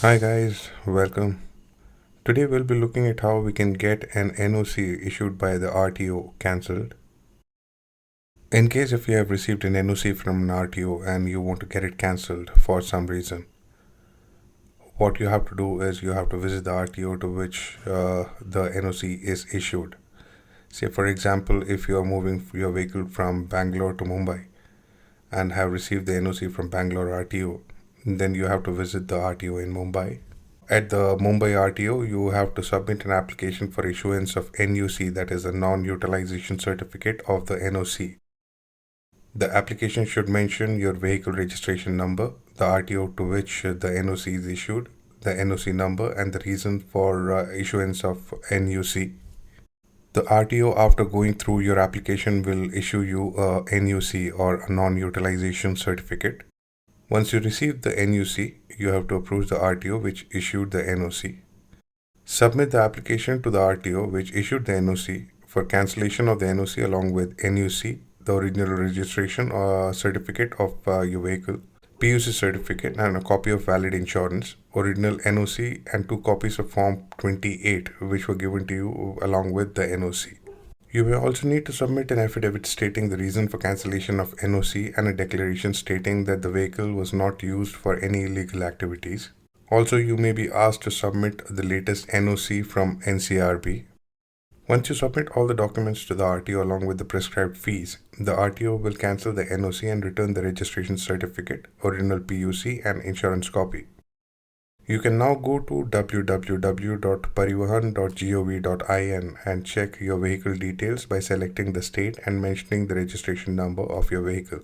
Hi guys, welcome. Today we'll be looking at how we can get an NOC issued by the RTO cancelled. In case if you have received an NOC from an RTO and you want to get it cancelled for some reason, what you have to do is you have to visit the RTO to which the NOC is issued. Say for example, if you are moving your vehicle from Bangalore to Mumbai and have received the NOC from Bangalore RTO, then you have to visit the RTO in Mumbai. At the Mumbai RTO, you have to submit an application for issuance of NUC, that is a non-utilization certificate of the NOC. The application should mention your vehicle registration number, the RTO to which the NOC is issued, the NOC number, and the reason for issuance of NUC. The RTO, after going through your application, will issue you a NUC or a non-utilization certificate. Once you receive the NUC, you have to approach the RTO which issued the NOC. Submit the application to the RTO which issued the NOC for cancellation of the NOC along with NUC, the original registration certificate of your vehicle, PUC certificate and a copy of valid insurance, original NOC and 2 copies of Form 28 which were given to you along with the NOC. You may also need to submit an affidavit stating the reason for cancellation of NOC and a declaration stating that the vehicle was not used for any illegal activities. Also, you may be asked to submit the latest NOC from NCRB. Once you submit all the documents to the RTO along with the prescribed fees, the RTO will cancel the NOC and return the registration certificate, original PUC and insurance copy. You can now go to www.parivahan.gov.in and check your vehicle details by selecting the state and mentioning the registration number of your vehicle.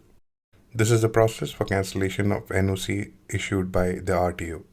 This is the process for cancellation of NOC issued by the RTO.